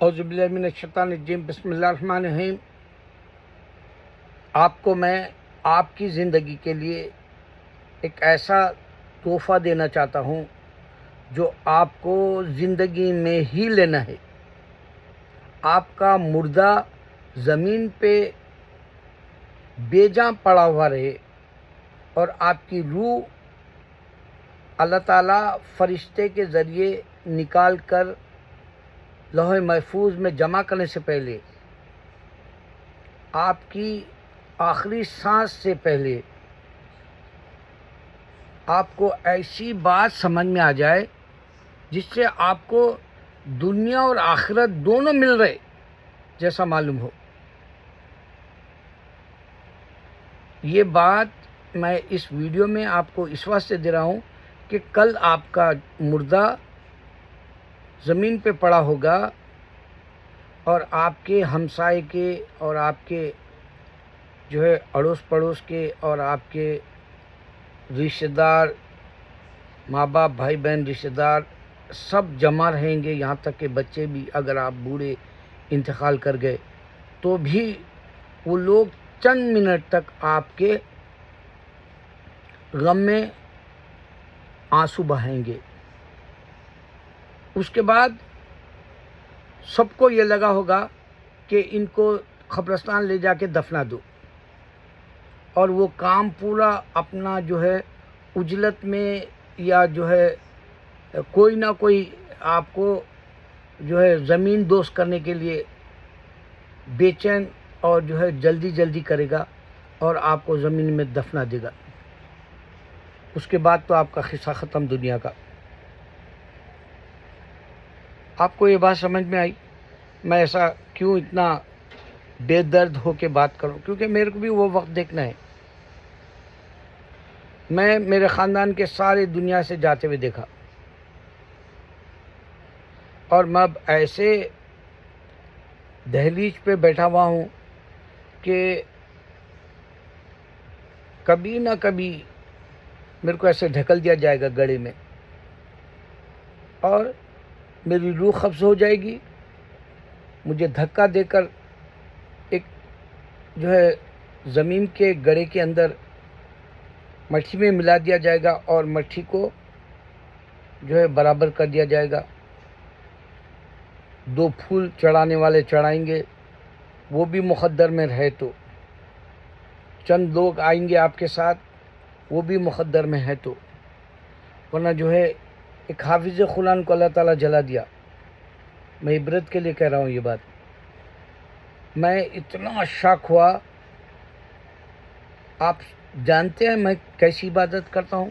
اعوذ باللہ من الشیطان الرجیم بسم اللہ الرحمن الرحیم۔ آپ کو میں آپ کی زندگی کے لیے ایک ایسا تحفہ دینا چاہتا ہوں جو آپ کو زندگی میں ہی لینا ہے۔ آپ کا مردہ زمین پہ بے جان پڑا ہوا رہے اور آپ کی روح اللہ تعالیٰ فرشتے کے ذریعے نکال کر لوح محفوظ میں جمع کرنے سے پہلے، آپ کی آخری سانس سے پہلے آپ کو ایسی بات سمجھ میں آ جائے جس سے آپ کو دنیا اور آخرت دونوں مل رہے جیسا معلوم ہو۔ یہ بات میں اس ویڈیو میں آپ کو اس واسطے دے رہا ہوں کہ کل آپ کا مردہ زمین پہ پڑا ہوگا اور آپ کے ہمسائے کے اور آپ کے جو ہے اڑوس پڑوس کے اور آپ کے رشتہ دار، ماں باپ، بھائی بہن، رشتہ دار سب جمع رہیں گے، یہاں تک کہ بچے بھی، اگر آپ بوڑھے انتقال کر گئے تو بھی وہ لوگ چند منٹ تک آپ کے غم میں آنسو بہائیں گے۔ اس کے بعد سب کو یہ لگا ہوگا کہ ان کو قبرستان لے جا کے دفنا دو، اور وہ کام پورا اپنا جو ہے عجلت میں یا جو ہے کوئی نہ کوئی آپ کو جو ہے زمین دوست کرنے کے لیے بے چین اور جو ہے جلدی جلدی کرے گا اور آپ کو زمین میں دفنا دے گا۔ اس کے بعد تو آپ کا قصہ ختم دنیا کا۔ آپ کو یہ بات سمجھ میں آئی؟ میں ایسا کیوں اتنا بے درد ہو کے بات کروں؟ کیونکہ میرے کو بھی وہ وقت دیکھنا ہے۔ میں میرے خاندان کے سارے دنیا سے جاتے ہوئے دیکھا، اور میں اب ایسے دہلیز پہ بیٹھا ہوا ہوں کہ کبھی نہ کبھی میرے کو ایسے ڈھکل دیا جائے گا گڑے میں، اور میری روح قبض ہو جائے گی، مجھے دھکا دے کر ایک جو ہے زمین کے گڑے کے اندر مٹی میں ملا دیا جائے گا، اور مٹی کو جو ہے برابر کر دیا جائے گا۔ دو پھول چڑھانے والے چڑھائیں گے، وہ بھی مقدر میں رہے تو، چند لوگ آئیں گے آپ کے ساتھ، وہ بھی مقدر میں ہے تو، ورنہ جو ہے ایک حافظ قرآن کو اللہ تعالیٰ جلا دیا۔ میں عبرت کے لیے کہہ رہا ہوں یہ بات۔ میں اتنا شاک ہوا۔ آپ جانتے ہیں میں کیسی عبادت کرتا ہوں؟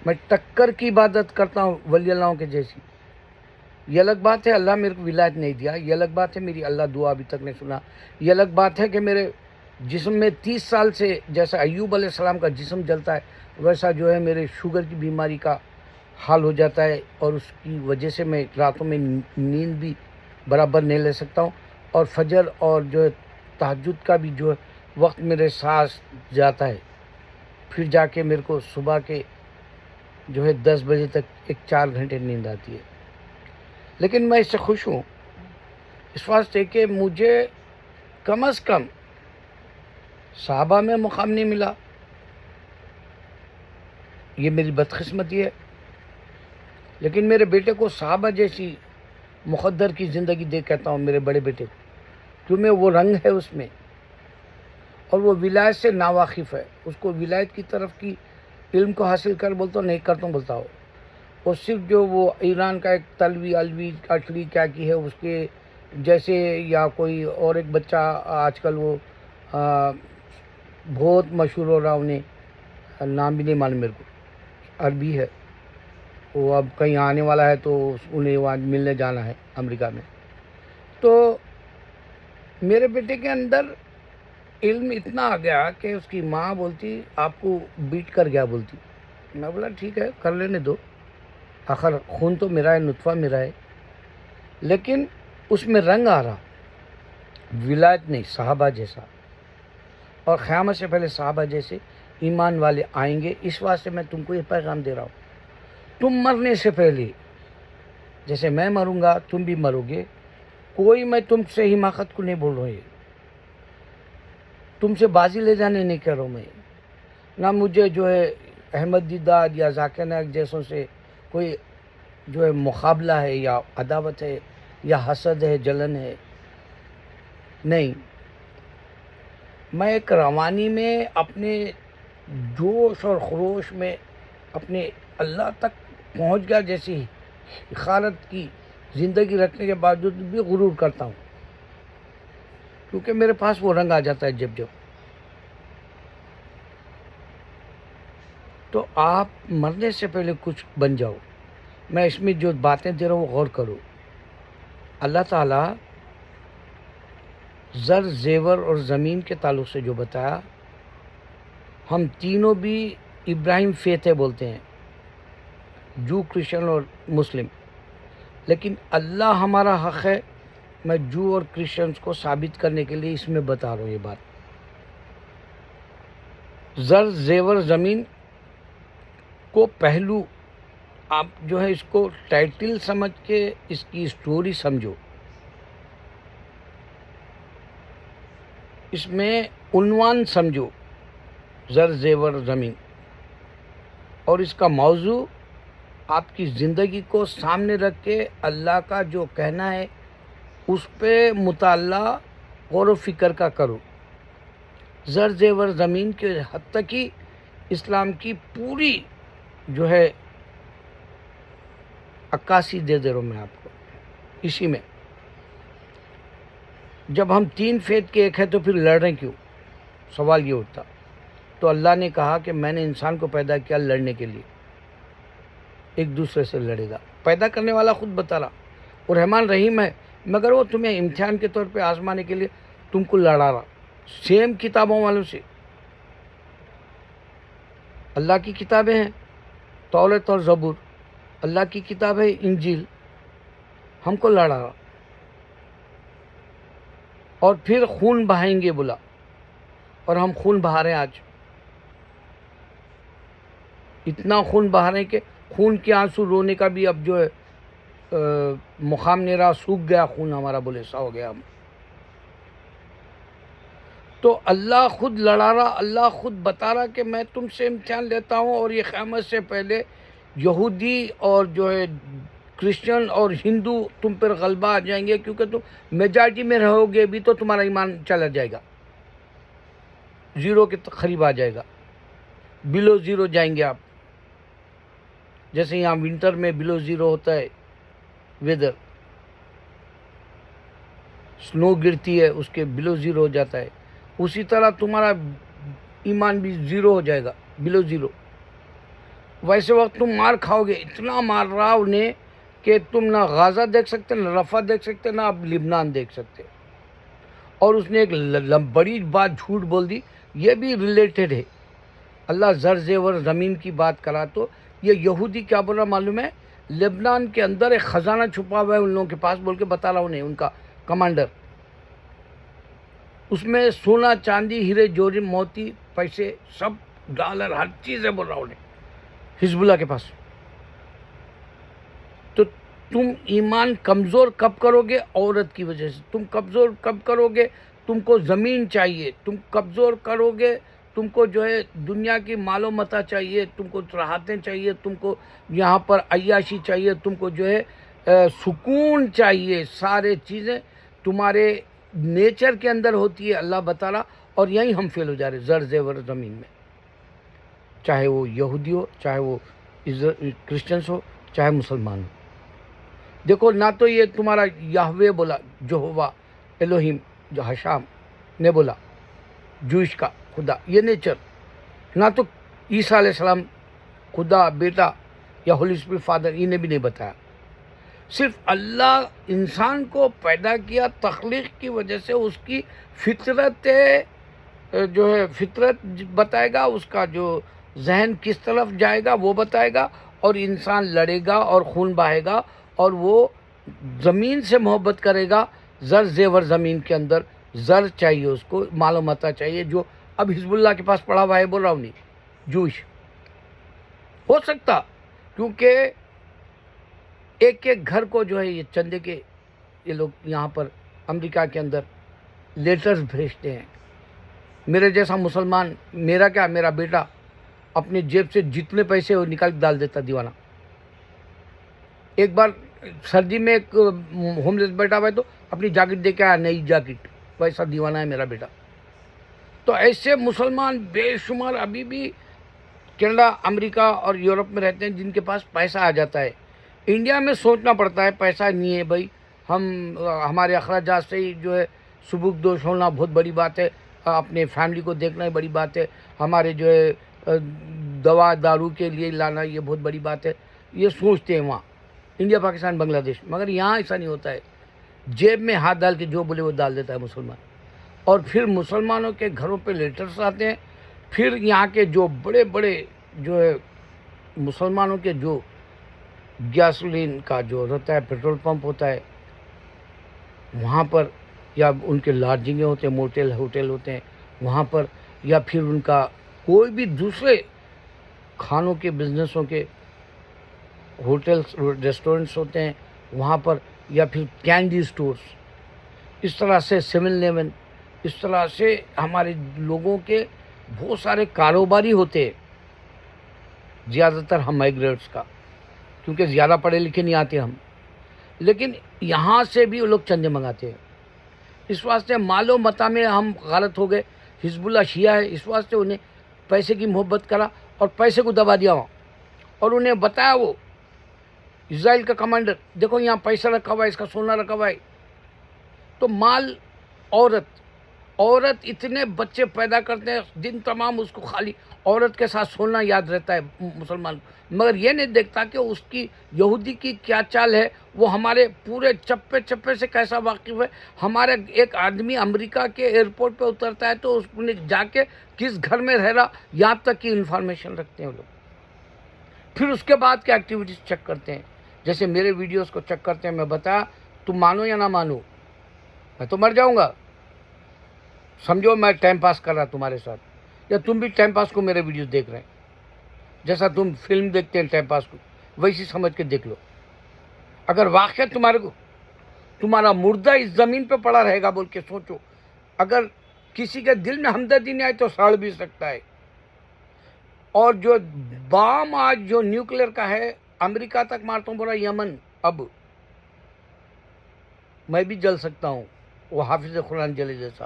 میں ٹکر کی عبادت کرتا ہوں ولی اللہ کے جیسی۔ یہ الگ بات ہے اللہ میرے کو ولایت نہیں دیا، یہ الگ بات ہے میری اللہ دعا ابھی تک نہیں سنا، یہ الگ بات ہے کہ میرے جسم میں 30 سال سے جیسا ایوب علیہ السلام کا جسم جلتا ہے ویسا جو ہے میرے شوگر کی بیماری کا حال ہو جاتا ہے، اور اس کی وجہ سے میں راتوں میں نیند بھی برابر نہیں لے سکتا ہوں، اور فجر اور جو ہے تہجد کا بھی جو ہے وقت میرے سانس جاتا ہے، پھر جا کے میرے کو صبح کے جو ہے 10 بجے تک 4 گھنٹے نیند آتی ہے۔ لیکن میں اس سے خوش ہوں اس واسطے کہ مجھے کم از کم صحابہ میں مقام نہیں ملا، یہ میری بدقسمتی ہے، لیکن میرے بیٹے کو صحابہ جیسی مقدر کی زندگی دے کہتا ہوں، میرے بڑے بیٹے کو، کیونکہ وہ رنگ ہے اس میں، اور وہ ولایت سے ناواقف ہے۔ اس کو ولایت کی طرف کی علم کو حاصل کر بولتا ہوں، نہیں کرتا ہوں بولتا ہو، اور صرف جو وہ ایران کا ایک تلوی الوی اٹلی کیا کی ہے اس کے جیسے، یا کوئی اور ایک بچہ آج کل وہ بہت مشہور ہو رہا، انہیں نام بھی نہیں معلوم میرے کو، عربی ہے وہ، اب کہیں آنے والا ہے تو انہیں وہاں ملنے جانا ہے امریکہ میں۔ تو میرے بیٹے کے اندر علم اتنا آ گیا کہ اس کی ماں بولتی آپ کو بیٹ کر گیا بولتی۔ میں بولا ٹھیک ہے کر لینے دو، آخر خون تو میرا ہے، نطفہ میرا ہے، لیکن اس میں رنگ آ رہا، ولایت نہیں، صحابہ جیسا، اور قیامت سے پہلے صحابہ جیسے ایمان والے آئیں گے۔ اس واسطے میں تم کو یہ پیغام دے رہا ہوں، تم مرنے سے پہلے جیسے میں مروں گا تم بھی مرو گے. کوئی میں تم سے حماقت کو نہیں بول رہا ہوں, یہ تم سے بازی لے جانے نہیں کہہ رہا ہوں میں. نہ مجھے جو ہے احمد دیداد یا ذاکر نائک جیسوں سے کوئی جو ہے مقابلہ ہے یا عداوت ہے یا حسد ہے, جلن ہے. نہیں, میں ایک روانی میں اپنے جوش اور خروش میں اپنے اللہ تک پہنچ گیا جیسی حقارت کی زندگی رکھنے کے باوجود بھی غرور کرتا ہوں, کیونکہ میرے پاس وہ رنگ آ جاتا ہے جب جب. تو آپ مرنے سے پہلے کچھ بن جاؤ. میں اس میں جو باتیں دے رہا ہوں وہ غور کرو. اللہ تعالیٰ زر زیور اور زمین کے تعلق سے جو بتایا, ہم تینوں بھی ابراہیم فیتھ بولتے ہیں, جو کرسچن اور مسلم, لیکن اللہ ہمارا حق ہے. میں جو اور کرسچنس کو ثابت کرنے کے لیے اس میں بتا رہا ہوں یہ بات. زر زیور زمین کو پہلو آپ جو ہے اس کو ٹائٹل سمجھ کے اس کی سٹوری سمجھو. اس میں عنوان سمجھو, زر زیور زمین, اور اس کا موضوع آپ کی زندگی کو سامنے رکھ کے اللہ کا جو کہنا ہے اس پہ مطالعہ غور و فکر کا کرو. زر زیور زمین کے حد تک ہی اسلام کی پوری جو ہے عکاسی دے رہا ہوں میں آپ کو. اسی میں جب ہم تین فیت کے ایک ہے تو پھر لڑ رہے کیوں, سوال یہ اٹھتا. تو اللہ نے کہا کہ میں نے انسان کو پیدا کیا لڑنے کے لیے, ایک دوسرے سے لڑے گا. پیدا کرنے والا خود بتا رہا, اور رحمان رحیم ہے, مگر وہ تمہیں امتحان کے طور پہ آزمانے کے لیے تم کو لڑا رہا. سیم کتابوں والوں سے, اللہ کی کتابیں ہیں توریت اور زبور, اللہ کی کتاب ہے انجیل, ہم کو لڑا رہا. اور پھر خون بہائیں گے بولا, اور ہم خون بہا رہے ہیں آج. اتنا خون بہا رہے ہیں کہ خون کے آنسو رونے کا بھی اب جو ہے مقام نہیں رہا, سوکھ گیا خون ہمارا, بولے سا ہو گیا ہم. تو اللہ خود لڑا رہا, اللہ خود بتا رہا کہ میں تم سے امتحان لیتا ہوں, اور یہ قیامت سے پہلے یہودی اور جو ہے کرسچن اور ہندو تم پر غلبہ آ جائیں گے, کیونکہ تم میجارٹی میں رہو گے بھی تو تمہارا ایمان چلا جائے گا, زیرو کے قریب آ جائے گا, بلو زیرو جائیں گے آپ. جیسے یہاں ونٹر میں بلو زیرو ہوتا ہے ویدر, سنو گرتی ہے اس کے بلو زیرو ہو جاتا ہے, اسی طرح تمہارا ایمان بھی زیرو ہو جائے گا, بلو زیرو. ویسے وقت تم مار کھاؤ گے, اتنا مار رہا انہیں کہ تم نہ غازہ دیکھ سکتے, نہ رفح دیکھ سکتے, نہ اب لبنان دیکھ سکتے. اور اس نے ایک بڑی بات جھوٹ بول دی, یہ بھی ریلیٹڈ ہے. اللہ زر زیور زمین کی بات کرا تو یہ یہودی کیا بول رہا معلوم ہے, لبنان کے اندر ایک خزانہ چھپا ہوا ہے ان لوگوں کے پاس, بول کے بتا رہا انہیں ان کا کمانڈر. اس میں سونا چاندی ہیرے جوہر موتی پیسے سب ڈالر ہر چیز ہے بول رہا انہیں حزب اللہ کے پاس. تو تم ایمان کمزور کب کرو گے؟ عورت کی وجہ سے. تم کمزور کب کرو گے؟ تم کو زمین چاہیے. تم کمزور کرو گے, تم کو جو ہے دنیا کی مال و متاع چاہیے, تم کو راحتیں چاہیے, تم کو یہاں پر عیاشی چاہیے, تم کو جو ہے سکون چاہیے. سارے چیزیں تمہارے نیچر کے اندر ہوتی ہے, اللہ بتا رہا. اور یہیں ہم فیل ہو جا رہے زر زیور زمین میں, چاہے وہ یہودی ہو, چاہے وہ کرسچنس ہو, چاہے مسلمان ہو. دیکھو نہ تو یہ تمہارا یہوہ بولا, یہوہ الوہیم, جو حشام نے بولا جوئش کا خدا, یہ نیچر. نہ تو عیسیٰ علیہ السلام خدا بیٹا یا ہولی اسپرٹ فادر, انہیں بھی نہیں بتایا. صرف اللہ انسان کو پیدا کیا تخلیق کی وجہ سے, اس کی فطرت جو ہے فطرت بتائے گا, اس کا جو ذہن کس طرف جائے گا وہ بتائے گا. اور انسان لڑے گا اور خون بہائے گا, اور وہ زمین سے محبت کرے گا. زر زیور زمین کے اندر زر چاہیے اس کو, مال و متاع چاہیے, جو اب حزب اللہ کے پاس پڑا ہوا ہے بول رہا ہوں نہیں جوش ہو سکتا, کیونکہ ایک ایک گھر کو جو ہے یہ چندے کے یہ لوگ یہاں پر امریکہ کے اندر لیٹرز بھیجتے ہیں. میرے جیسا مسلمان، میرا بیٹا اپنی جیب سے جتنے پیسے وہ نکال کے ڈال دیتا دیوانہ. ایک بار سردی میں ایک ہوم لیس بیٹا ہوا ہے تو اپنی جاکٹ دے کے آیا، نئی جاکٹ. ویسا دیوانہ ہے میرا بیٹا. تو ایسے مسلمان بے شمار ابھی بھی کینیڈا، امریکہ اور یورپ میں رہتے ہیں جن کے پاس پیسہ آ جاتا ہے. انڈیا میں سوچنا پڑتا ہے پیسہ نہیں ہے بھائی، ہمارے اخراجات سے ہی جو ہے سبک دوش ہونا بہت بڑی بات ہے، اپنے فیملی کو دیکھنا ہی بڑی بات ہے، ہمارے جو ہے دوا دارو کے لیے لانا یہ بہت بڑی بات ہے. یہ سوچتے ہیں وہاں انڈیا، پاکستان، بنگلہ دیش. مگر یہاں ایسا نہیں ہوتا ہے. جیب میں ہاتھ ڈال کے جو بولے وہ ڈال دیتا ہے مسلمان. اور پھر مسلمانوں کے گھروں پہ لیٹرس آتے ہیں. پھر یہاں کے جو بڑے بڑے جو ہے مسلمانوں کے جو گیسولین کا جو ہوتا ہے پیٹرول پمپ ہوتا ہے وہاں پر، یا ان کے لاڈجنگیں ہوتے ہیں، موٹل ہوٹل ہوتے ہیں وہاں پر، یا پھر ان کا کوئی بھی دوسرے کھانوں کے بزنسوں کے ہوٹلس ریسٹورنٹس ہوتے ہیں وہاں پر، یا پھر کینڈی سٹورز. اس طرح سے 7-Eleven، اس طرح سے ہمارے لوگوں کے بہت سارے کاروباری ہوتے ہیں. زیادہ تر ہم مائیگریٹس کا، کیونکہ زیادہ پڑھے لکھے نہیں آتے ہم، لیکن یہاں سے بھی وہ لوگ چندے منگاتے ہیں. اس واسطے مال و متا میں ہم غلط ہو گئے. حزب اللہ شیعہ ہے، اس واسطے انہیں پیسے کی محبت کرا اور پیسے کو دبا دیا وہاں. اور انہیں بتایا وہ اسرائیل کا کمانڈر، دیکھو یہاں پیسہ رکھا ہوا ہے، اس کا سونا رکھا ہوا ہے. تو مال، عورت اتنے بچے پیدا کرتے ہیں دن تمام اس کو خالی عورت کے ساتھ سونا یاد رہتا ہے مسلمان کو. مگر یہ نہیں دیکھتا کہ اس کی یہودی کی کیا چال ہے، وہ ہمارے پورے چپے چپے سے کیسا واقف ہے. ہمارے ایک آدمی امریکہ کے ایئرپورٹ پہ اترتا ہے تو اس نے جا کے کس گھر میں رہ رہا یہاں تک کی انفارمیشن رکھتے ہیں وہ لوگ. پھر اس کے بعد کے ایکٹیویٹیز چیک کرتے ہیں، جیسے میرے ویڈیوز کو چیک کرتے ہیں. میں بتایا تم مانو یا نہ مانو، میں تو مر جاؤں گا. سمجھو میں ٹائم پاس کر رہا تمہارے ساتھ، یا تم بھی ٹائم پاس کو میرے ویڈیوز دیکھ رہے ہیں. جیسا تم فلم دیکھتے ہیں ٹائم پاس کو ویسی سمجھ کے دیکھ لو. اگر واقعہ تمہارا مردہ اس زمین پہ پڑا رہے گا بول کے سوچو. اگر کسی کے دل میں ہمدردی نہیں آئے تو سڑ بھی سکتا ہے. اور جو بام آج جو نیوکلیر کا ہے امریکہ تک مارتا ہوں بولا یمن، اب میں بھی جل سکتا ہوں وہ حافظ قرآن جلے جیسا،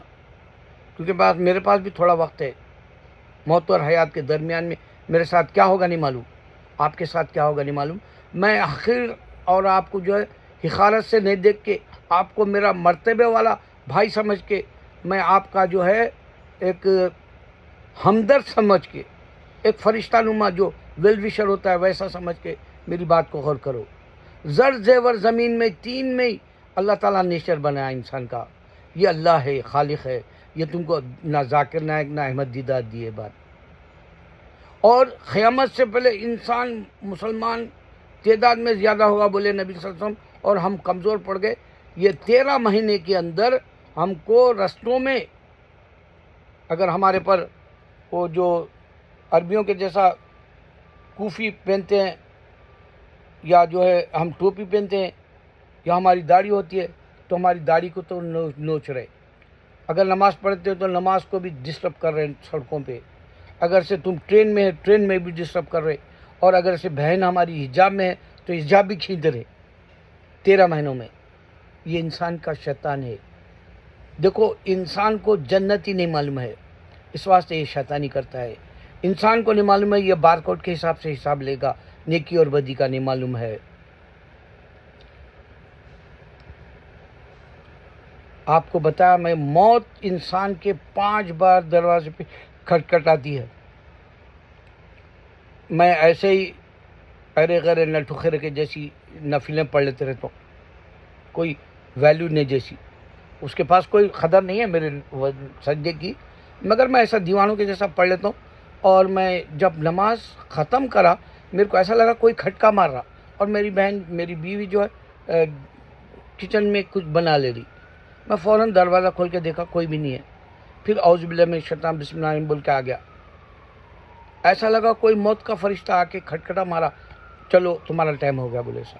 کیونکہ میرے پاس بھی تھوڑا وقت ہے. موت اور حیات کے درمیان میں میرے ساتھ کیا ہوگا نہیں معلوم، آپ کے ساتھ کیا ہوگا نہیں معلوم. میں آخر اور آپ کو جو ہے حقارت سے نہیں دیکھ کے، آپ کو میرا مرتبے والا بھائی سمجھ کے، میں آپ کا جو ہے ایک ہمدرد سمجھ کے، ایک فرشتہ نما جو ویل وشر ہوتا ہے ویسا سمجھ کے میری بات کو غور کرو. زر زیور زمین میں تین میں اللہ تعالیٰ نیچر بنایا انسان کا. یہ اللہ ہے، خالق ہے. یہ تم کو نہ ذاکر نائک نہ احمد دیدار دیے بات. اور قیامت سے پہلے انسان مسلمان تعداد میں زیادہ ہوگا بولے نبی صلی اللہ علیہ وسلم، اور ہم کمزور پڑ گئے. یہ 13 مہینے کے اندر ہم کو رستوں میں، اگر ہمارے پر وہ جو عربیوں کے جیسا کوفی پہنتے ہیں، یا جو ہے ہم ٹوپی پہنتے ہیں، یا ہماری داڑھی ہوتی ہے تو ہماری داڑھی کو تو نوچ رہے. اگر نماز پڑھتے ہو تو نماز کو بھی ڈسٹرب کر رہے ہیں سڑکوں پہ. اگر سے تم ٹرین میں ہے ٹرین میں بھی ڈسٹرب کر رہے. اور اگر سے بہن ہماری حجاب میں ہے تو حجاب بھی کھینچ رہے 13 مہینوں میں. یہ انسان کا شیطان ہے. دیکھو انسان کو جنت ہی نہیں معلوم ہے، اس واسطے یہ شیطانی کرتا ہے. انسان کو نہیں معلوم ہے یہ بار کوڈ کے حساب سے حساب لے گا، نیکی اور بدی کا نہیں معلوم ہے. آپ کو بتایا میں، موت انسان کے 5 بار دروازے پہ کھٹکھٹاتی ہے. میں ایسے ہی ارے غیر نٹو خیر کے جیسی نفلیں پڑھ لیتے رہتا ہوں، کوئی ویلیو نہیں جیسی. اس کے پاس کوئی قدر نہیں ہے میرے سجدے کی، مگر میں ایسا دیوانوں کے جیسا پڑھ لیتا ہوں. اور میں جب نماز ختم کرا میرے کو ایسا لگا کوئی کھٹکا مار رہا، اور میری بہن میری بیوی جو ہے کچن میں کچھ بنا لے رہی. میں فوراً دروازہ کھول کے دیکھا کوئی بھی نہیں ہے. پھر اعوذ باللہ من الشیطان بسم اللہ الرحمن الرحیم بول کے آ گیا. ایسا لگا کوئی موت کا فرشتہ آ کے کھٹکھٹا مارا، چلو تمہارا ٹائم ہو گیا بولے سا.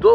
2